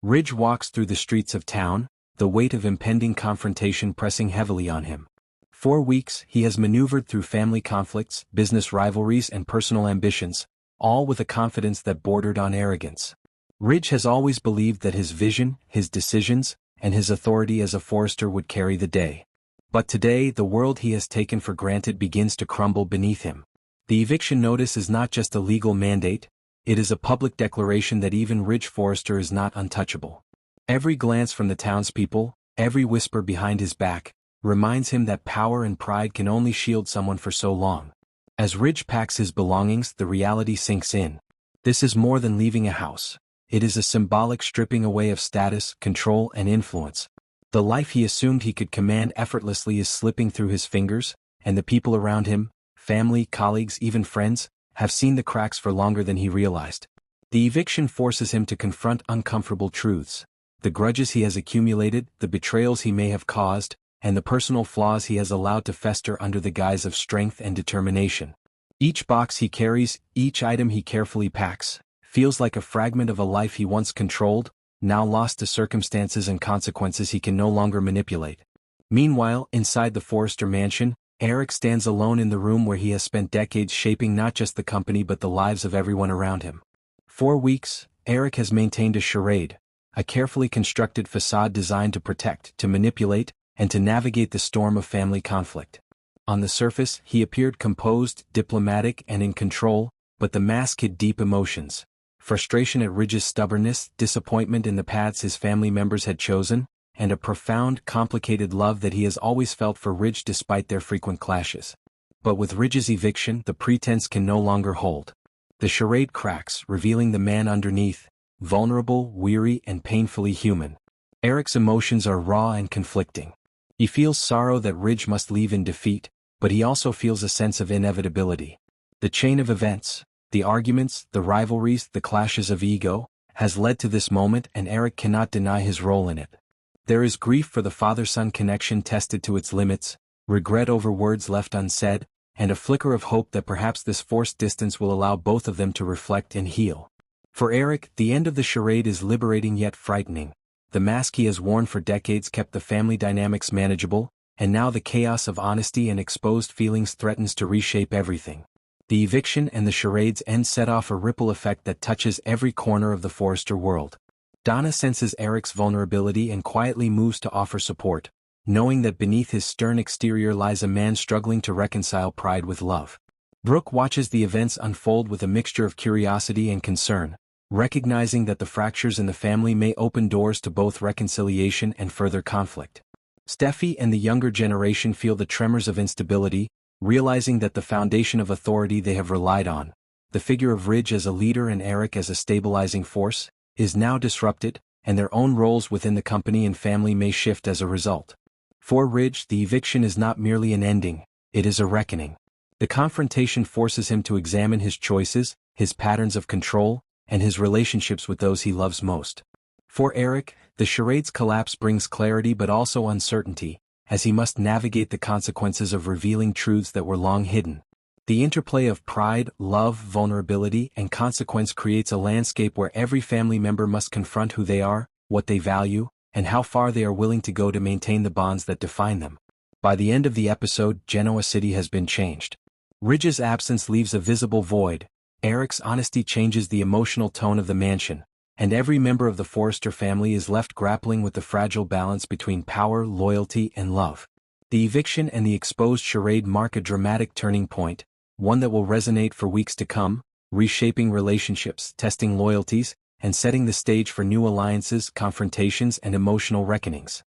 Ridge walks through the streets of town, the weight of impending confrontation pressing heavily on him. For weeks, he has maneuvered through family conflicts, business rivalries and personal ambitions, all with a confidence that bordered on arrogance. Ridge has always believed that his vision, his decisions, and his authority as a forester would carry the day. But today, the world he has taken for granted begins to crumble beneath him. The eviction notice is not just a legal mandate, it is a public declaration that even Ridge Forrester is not untouchable. Every glance from the townspeople, every whisper behind his back, reminds him that power and pride can only shield someone for so long. As Ridge packs his belongings, the reality sinks in. This is more than leaving a house. It is a symbolic stripping away of status, control, and influence. The life he assumed he could command effortlessly is slipping through his fingers, and the people around him, family, colleagues, even friends, have seen the cracks for longer than he realized. The eviction forces him to confront uncomfortable truths. The grudges he has accumulated, the betrayals he may have caused, and the personal flaws he has allowed to fester under the guise of strength and determination. Each box he carries, each item he carefully packs, feels like a fragment of a life he once controlled, now lost to circumstances and consequences he can no longer manipulate. Meanwhile, inside the Forrester mansion, Eric stands alone in the room where he has spent decades shaping not just the company but the lives of everyone around him. For weeks, Eric has maintained a charade, a carefully constructed facade designed to protect, to manipulate, and to navigate the storm of family conflict. On the surface, he appeared composed, diplomatic, and in control, but the mask hid deep emotions. Frustration at Ridge's stubbornness, disappointment in the paths his family members had chosen, and a profound, complicated love that he has always felt for Ridge despite their frequent clashes. But with Ridge's eviction, the pretense can no longer hold. The charade cracks, revealing the man underneath, vulnerable, weary, and painfully human. Eric's emotions are raw and conflicting. He feels sorrow that Ridge must leave in defeat, but he also feels a sense of inevitability. The chain of events, the arguments, the rivalries, the clashes of ego, has led to this moment, and Eric cannot deny his role in it. There is grief for the father-son connection tested to its limits, regret over words left unsaid, and a flicker of hope that perhaps this forced distance will allow both of them to reflect and heal. For Eric, the end of the charade is liberating yet frightening. The mask he has worn for decades kept the family dynamics manageable, and now the chaos of honesty and exposed feelings threatens to reshape everything. The eviction and the charade's end set off a ripple effect that touches every corner of the Forrester world. Donna senses Eric's vulnerability and quietly moves to offer support, knowing that beneath his stern exterior lies a man struggling to reconcile pride with love. Brooke watches the events unfold with a mixture of curiosity and concern, recognizing that the fractures in the family may open doors to both reconciliation and further conflict. Steffi and the younger generation feel the tremors of instability, realizing that the foundation of authority they have relied on, the figure of Ridge as a leader and Eric as a stabilizing force, is now disrupted, and their own roles within the company and family may shift as a result. For Ridge, the eviction is not merely an ending, it is a reckoning. The confrontation forces him to examine his choices, his patterns of control, and his relationships with those he loves most. For Eric, the charade's collapse brings clarity but also uncertainty, as he must navigate the consequences of revealing truths that were long hidden. The interplay of pride, love, vulnerability, and consequence creates a landscape where every family member must confront who they are, what they value, and how far they are willing to go to maintain the bonds that define them. By the end of the episode, Genoa City has been changed. Ridge's absence leaves a visible void, Eric's honesty changes the emotional tone of the mansion, and every member of the Forrester family is left grappling with the fragile balance between power, loyalty, and love. The eviction and the exposed charade mark a dramatic turning point, one that will resonate for weeks to come, reshaping relationships, testing loyalties, and setting the stage for new alliances, confrontations, and emotional reckonings.